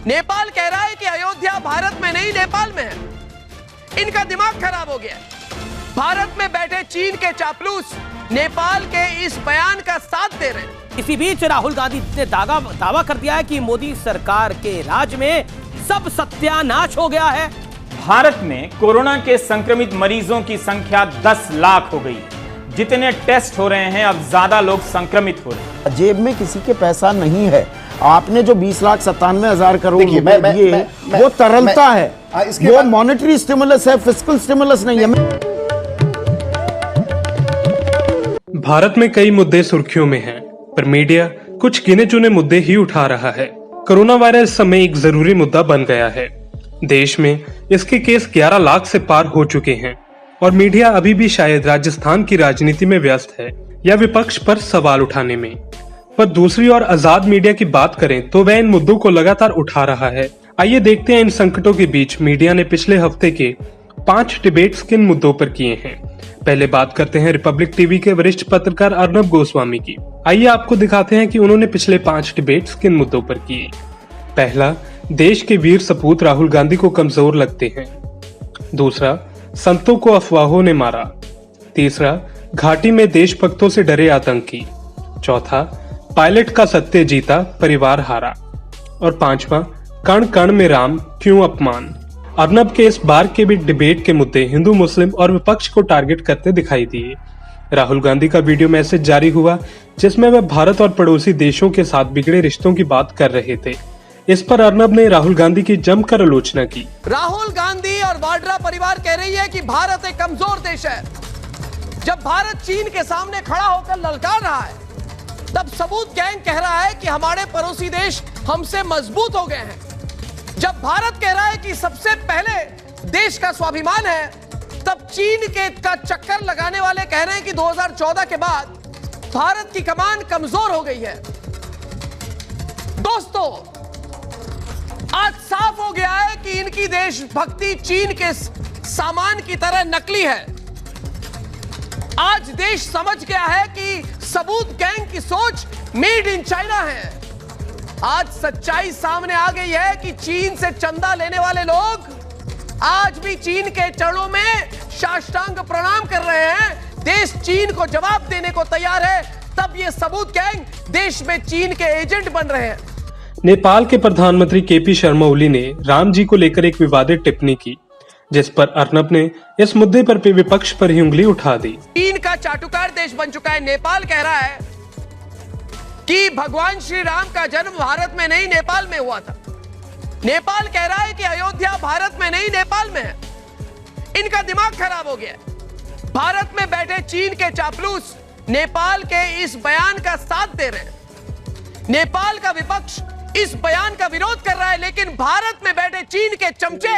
नेपाल कह रहा है कि अयोध्या भारत में नहीं नेपाल में है। इनका दिमाग खराब हो गया। भारत में बैठे चीन के चापलूस नेपाल के इस बयान का साथ दे रहे हैं। इसी बीच राहुल गांधी ने दावा कर दिया है कि मोदी सरकार के राज में सब सत्यानाश हो गया है। भारत में कोरोना के संक्रमित मरीजों की संख्या 10 लाख हो गई। जितने टेस्ट हो रहे हैं अब ज्यादा लोग संक्रमित हो रहे हैं। जेब में किसी के पैसा नहीं है। आपने जो 20,97,000 करोड़ रुपए दिए वो तरलता है, वो मॉनेटरी स्टिमुलस है, फिस्कल स्टिमुलस नहीं है। भारत में कई मुद्दे सुर्खियों में हैं, पर मीडिया कुछ गिने चुने मुद्दे ही उठा रहा है। कोरोना वायरस इस समय एक जरूरी मुद्दा बन गया है। देश में इसके केस 11 लाख से पार हो चुके हैं और मीडिया अभी भी शायद राजस्थान की राजनीति में व्यस्त है या विपक्ष पर सवाल उठाने में। पर दूसरी ओर आजाद मीडिया की बात करें तो वह इन मुद्दों को लगातार उठा रहा है। आइए देखते हैं इन संकटों के बीच मीडिया ने पिछले हफ्ते के 5 डिबेट्स किन मुद्दों पर किए हैं। पहले बात करते हैं रिपब्लिक टीवी के वरिष्ठ पत्रकार अर्नब गोस्वामी की। आइए आपको दिखाते हैं कि उन्होंने पिछले 5 डिबेट्स किन मुद्दों पर किए। पहला, देश के वीर सपूत राहुल गांधी को कमजोर लगते हैं। दूसरा, संतों को अफवाहों ने मारा। तीसरा, घाटी में देशभक्तों से डरे आतंकी। चौथा, पायलट का सत्य जीता, परिवार हारा। और पांचवा, कण कण में राम, क्यों अपमान। अर्नब के इस बार के भी डिबेट के मुद्दे हिंदू, मुस्लिम और विपक्ष को टारगेट करते दिखाई दिए। राहुल गांधी का वीडियो मैसेज जारी हुआ जिसमें वह भारत और पड़ोसी देशों के साथ बिगड़े रिश्तों की बात कर रहे थे। इस पर अर्नब ने राहुल गांधी की जमकर आलोचना की। राहुल गांधी और वाड्रा परिवार कह रही है कि भारत एक कमजोर देश है। जब भारत चीन के सामने खड़ा होकर ललकार रहा है तब सबूत गैंग कह रहा है कि हमारे पड़ोसी देश हमसे मजबूत हो गए हैं। जब भारत कह रहा है कि सबसे पहले देश का स्वाभिमान है तब चीन के का चक्कर लगाने वाले कह रहे हैं कि 2014 के बाद भारत की कमान कमजोर हो गई है। दोस्तों, आज साफ हो गया है कि इनकी देशभक्ति चीन के सामान की तरह नकली है। आज देश समझ गया है कि सबूत गैंग की सोच मेड इन चाइना है। आज सच्चाई सामने आ गई है कि चीन से चंदा लेने वाले लोग आज भी चीन के चरणों में साष्टांग प्रणाम कर रहे हैं। देश चीन को जवाब देने को तैयार है, तब ये सबूत गैंग देश में चीन के एजेंट बन रहे हैं। नेपाल के प्रधानमंत्री केपी शर्मा ओली ने राम जी को लेकर एक विवादित टिप्पणी की, जिस पर अर्नब ने इस मुद्दे पर विपक्ष पर ही उंगली उठा दी। चीन का चाटुकार देश बन चुका है। नेपाल कह रहा है कि भगवान श्री राम का जन्म भारत में नहीं नेपाल में हुआ था। नेपाल कह रहा है कि अयोध्या भारत में नहीं नेपाल में है। इनका दिमाग खराब हो गया। भारत में बैठे चीन के चापलूस नेपाल के इस बयान का साथ दे रहे हैं। नेपाल का विपक्ष इस बयान का विरोध कर रहा है, लेकिन भारत में बैठे चीन के चमचे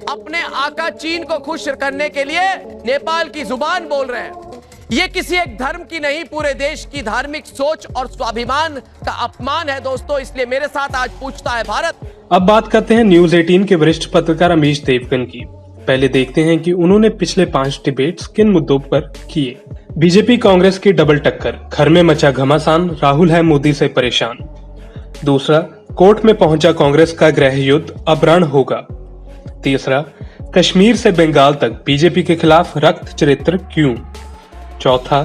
अपने आका चीन को खुश करने के लिए नेपाल की जुबान बोल रहे हैं। यह किसी एक धर्म की नहीं, पूरे देश की धार्मिक सोच और स्वाभिमान का अपमान है दोस्तों। इसलिए मेरे साथ आज पूछता है भारत। अब बात करते हैं न्यूज 18 के वरिष्ठ पत्रकार अमीश देवगन की। पहले देखते हैं कि उन्होंने पिछले 5 डिबेट्स किन मुद्दों पर किए। बीजेपी कांग्रेस की डबल टक्कर, घर में मचा घमासान, राहुल है मोदी से परेशान। दूसरा, कोर्ट में पहुंचा कांग्रेस का गृह युद्ध, अब रण होगा। तीसरा, कश्मीर से बंगाल तक बीजेपी के खिलाफ रक्त चरित्र क्यों। चौथा,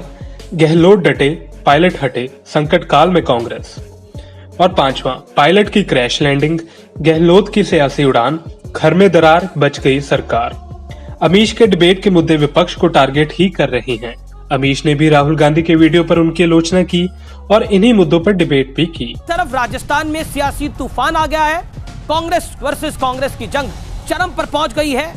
गहलोत डटे, पायलट हटे, संकट काल में कांग्रेस। और पांचवा, पायलट की क्रैश लैंडिंग, गहलोत की सियासी उड़ान, घर में दरार, बच गई सरकार। अमीश के डिबेट के मुद्दे विपक्ष को टारगेट ही कर रही हैं। अमीश ने भी राहुल गांधी के वीडियो पर उनकी आलोचना की और इन्हीं मुद्दों पर डिबेट भी की। तरफ राजस्थान में सियासी तूफान आ गया है। कांग्रेस वर्सेस कांग्रेस की जंग चरम पर पहुंच गई है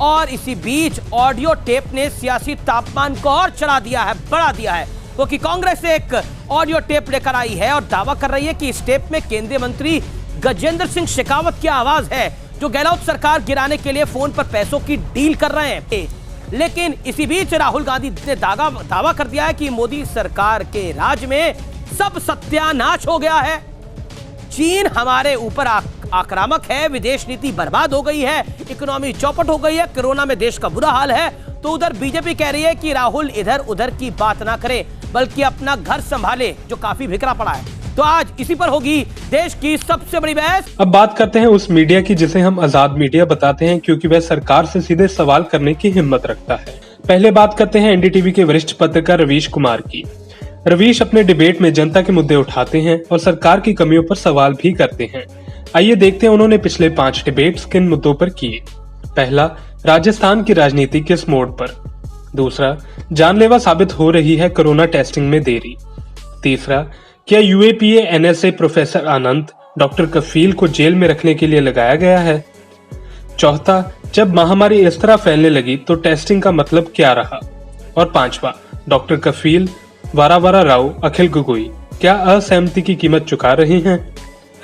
और इसी बीच ऑडियो टेप ने सियासी तापमान को और चढ़ा दिया है, बढ़ा दिया है, क्योंकि कांग्रेस एक ऑडियो टेप लेकर आई है और दावा कर रही है कि इस टेप में केंद्रीय मंत्री गजेंद्र सिंह शेखावत की आवाज है, जो गहलोत सरकार गिराने के लिए फोन पर पैसों की डील कर रहे हैं। लेकिन इसी बीच राहुल गांधी ने दावा कर दिया है कि मोदी सरकार के राज में सब सत्यानाश हो गया है। चीन हमारे ऊपर आक्रामक है, विदेश नीति बर्बाद हो गई है, इकोनॉमी चौपट हो गई है, कोरोना में देश का बुरा हाल है। तो उधर बीजेपी कह रही है कि राहुल इधर उधर की बात ना करे, बल्कि अपना घर संभाले, जो काफी बिखरा पड़ा है। तो आज इसी पर होगी देश की सबसे बड़ी बहस। अब बात करते हैं उस मीडिया की जिसे हम आजाद मीडिया बताते हैं, क्योंकि वह सरकार से सीधे सवाल करने की हिम्मत रखता है। पहले बात करते हैं एनडीटीवी के वरिष्ठ पत्रकार रवीश कुमार की। रवीश अपने डिबेट में जनता के मुद्दे उठाते हैं और सरकार की कमियों पर सवाल भी करते हैं। आइए देखते हैं उन्होंने पिछले 5 डिबेट्स किन मुद्दों पर किए। पहला, राजस्थान की राजनीति किस मोड़ पर। दूसरा, जानलेवा साबित हो रही है कोरोना टेस्टिंग में देरी। तीसरा, क्या यूएपीए एनएसए प्रोफेसर आनंद डॉक्टर कफील को जेल में रखने के लिए लगाया गया है। चौथा, जब महामारी इस तरह फैलने लगी तो टेस्टिंग का मतलब क्या रहा। और पांचवा, डॉक्टर कफील, वारावारा राव, अखिल गोगोई क्या असहमति की कीमत चुका रहे हैं।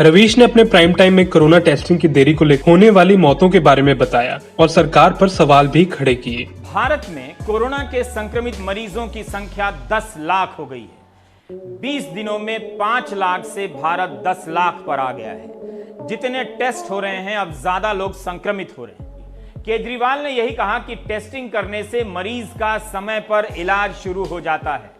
रवीश ने अपने प्राइम टाइम में कोरोना टेस्टिंग की देरी को लेकर होने वाली मौतों के बारे में बताया और सरकार पर सवाल भी खड़े किए। भारत में कोरोना के संक्रमित मरीजों की संख्या 10 लाख हो गई है। 20 दिनों में 5 लाख से भारत 10 लाख पर आ गया है। जितने टेस्ट हो रहे हैं, अब ज्यादा लोग संक्रमित हो रहे हैं। केजरीवाल ने यही कहा कि टेस्टिंग करने से मरीज का समय पर इलाज शुरू हो जाता है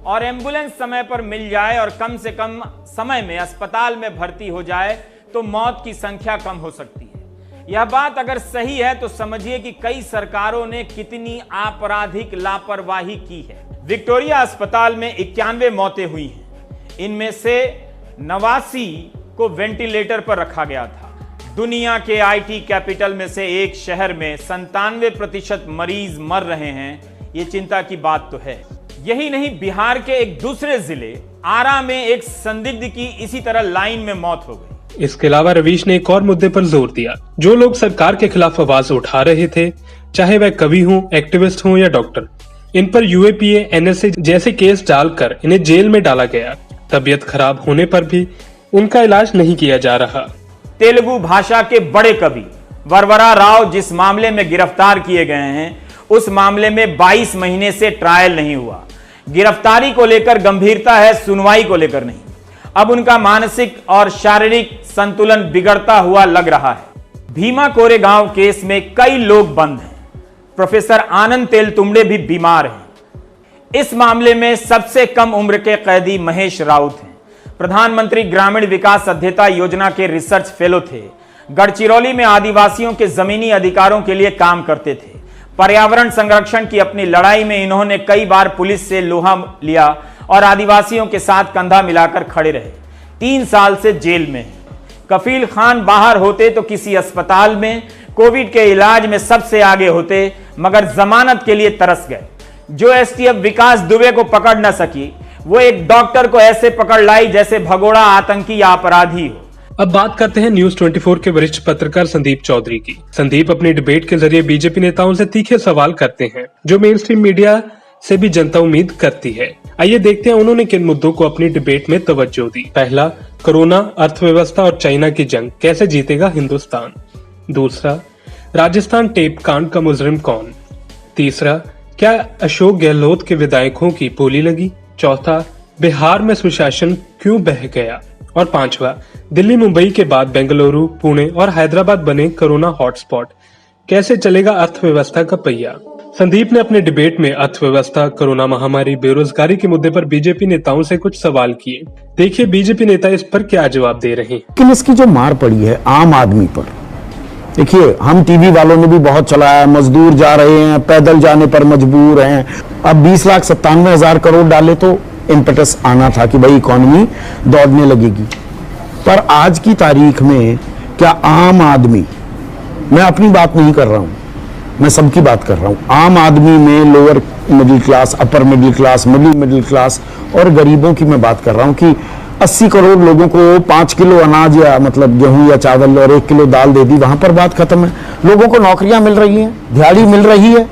और एम्बुलेंस समय पर मिल जाए और कम से कम समय में अस्पताल में भर्ती हो जाए तो मौत की संख्या कम हो सकती है। यह बात अगर सही है तो समझिए कि कई सरकारों ने कितनी आपराधिक लापरवाही की है। विक्टोरिया अस्पताल में 91 मौतें हुई हैं। इनमें से 89 को वेंटिलेटर पर रखा गया था। दुनिया के आईटी कैपिटल में से एक शहर में 97% मरीज मर रहे हैं। ये चिंता की बात तो है। यही नहीं, बिहार के एक दूसरे जिले आरा में एक संदिग्ध की इसी तरह लाइन में मौत हो गई। इसके अलावा रवीश ने एक और मुद्दे पर जोर दिया। जो लोग सरकार के खिलाफ आवाज उठा रहे थे, चाहे वह कवि हों, एक्टिविस्ट हों या डॉक्टर, इन पर यूएपीए एनएसए जैसे केस डालकर इन्हें जेल में डाला गया। तबीयत खराब होने पर भी उनका इलाज नहीं किया जा रहा। तेलुगु भाषा के बड़े कवि वरवरा राव जिस मामले में गिरफ्तार किए गए हैं, उस मामले में 22 महीने से ट्रायल नहीं हुआ। गिरफ्तारी को लेकर गंभीरता है, सुनवाई को लेकर नहीं। अब उनका मानसिक और शारीरिक संतुलन बिगड़ता हुआ लग रहा है। भीमा कोरेगांव केस में कई लोग बंद हैं। प्रोफेसर आनंद तेलतुंबड़े भी बीमार हैं। इस मामले में सबसे कम उम्र के कैदी महेश राउत हैं। प्रधानमंत्री ग्रामीण विकास अध्ययता योजना के रिसर्च फेलो थे। गढ़चिरौली में आदिवासियों के जमीनी अधिकारों के लिए काम करते थे। पर्यावरण संरक्षण की अपनी लड़ाई में इन्होंने कई बार पुलिस से लोहा लिया और आदिवासियों के साथ कंधा मिलाकर खड़े रहे। 3 साल से जेल में हैं। कफील खान बाहर होते तो किसी अस्पताल में कोविड के इलाज में सबसे आगे होते, मगर जमानत के लिए तरस गए। जो एसटीएफ विकास दुबे को पकड़ न सकी, वो एक डॉक्टर को ऐसे पकड़ लाई जैसे भगोड़ा आतंकी या अपराधी हो। अब बात करते हैं न्यूज 24 के वरिष्ठ पत्रकार संदीप चौधरी की। संदीप अपने डिबेट के जरिए बीजेपी नेताओं से तीखे सवाल करते हैं, जो मेन स्ट्रीम मीडिया से भी जनता उम्मीद करती है। आइए देखते हैं उन्होंने किन मुद्दों को अपनी डिबेट में तवज्जो दी। पहला, कोरोना, अर्थव्यवस्था और चाइना की जंग, कैसे जीतेगा हिंदुस्तान। दूसरा, राजस्थान टेप कांड का मुजरिम कौन। तीसरा, क्या अशोक गहलोत के विधायकों की बोली लगी। चौथा, बिहार में सुशासन क्यों बह गया। और पांचवा, दिल्ली मुंबई के बाद बेंगलुरु, पुणे और हैदराबाद बने कोरोना हॉटस्पॉट, कैसे चलेगा अर्थव्यवस्था का पहिया। संदीप ने अपने डिबेट में अर्थव्यवस्था, कोरोना महामारी, बेरोजगारी के मुद्दे पर बीजेपी नेताओं से कुछ सवाल किए। देखिए बीजेपी नेता इस पर क्या जवाब दे रहे हैं। लेकिन इसकी जो मार पड़ी है आम आदमी पर, देखिए हम टीवी वालों ने भी बहुत चलाया, मजदूर जा रहे हैं, पैदल जाने पर मजबूर हैं। अब 20,97,000 करोड़ डाले तो इम्पेटस आना था कि भाई इकोनॉमी दौड़ने लगेगी। पर आज की तारीख में क्या आम आदमी, मैं अपनी बात नहीं कर रहा हूं, मैं सबकी बात कर रहा हूं, आम आदमी में lower middle class, upper middle class, middle class और गरीबों की मैं बात कर रहा हूं कि 80 करोड़ लोगों को 5 किलो अनाज या मतलब गेहूं या चावल और 1 किलो दाल दे दी, वहां पर बात खत्म है। लोगों को नौकरियां मिल रही हैं, दिहाड़ी मिल रही है।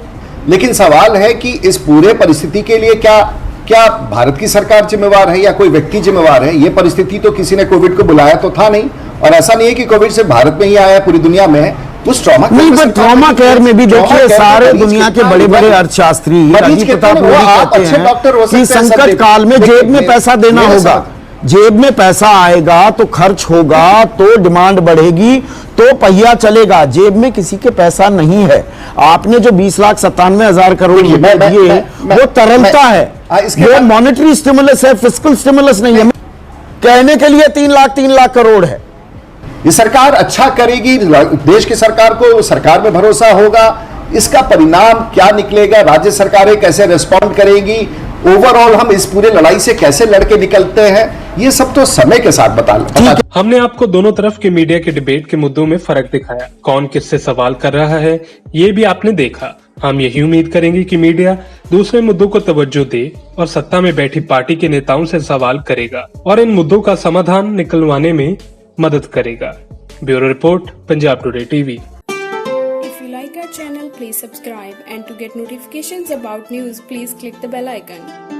लेकिन सवाल है कि इस पूरे परिस्थिति के लिए क्या भारत की सरकार जिम्मेवार है या कोई व्यक्ति जिम्मेवार है। ये परिस्थिति तो किसी ने कोविड को बुलाया तो था नहीं, और ऐसा नहीं है कि कोविड से भारत में ही आया, पूरी दुनिया में है। उस ट्रॉमा नहीं, बट ट्रॉमा केयर में भी देखिए सारे दुनिया के बड़े बड़े अर्थशास्त्री राजीव प्रताप रूडी कहते हैं कि संकट काल में जेब में पैसा देना होगा। जेब में पैसा आएगा तो खर्च होगा, तो डिमांड बढ़ेगी, तो पहिया चलेगा। जेब में किसी के पैसा नहीं है। आपने जो 20,97,000 करोड़ दिए वो तरलता है, वो मॉनेटरी स्टिमुलस है, फिस्कल स्टिमुलस नहीं है। कहने के लिए 3 लाख करोड़ है। ये सरकार अच्छा करेगी, देश की सरकार को सरकार में भरोसा होगा, इसका परिणाम क्या निकलेगा, राज्य सरकारें कैसे रिस्पॉन्ड करेंगी, ओवरऑल हम इस पूरे लड़ाई से कैसे लड़के निकलते हैं, ये सब तो समय के साथ बता हमने आपको दोनों तरफ के मीडिया के डिबेट के मुद्दों में फर्क दिखाया, कौन किससे सवाल कर रहा है ये भी आपने देखा। हम यही उम्मीद करेंगे कि मीडिया दूसरे मुद्दों को तवज्जो दे और सत्ता में बैठी पार्टी के नेताओं से सवाल करेगा और इन मुद्दों का समाधान निकलवाने में मदद करेगा। Bureau report, Punjab today TV. If you like our channel, please subscribe, and to get notifications about news, please click the bell icon.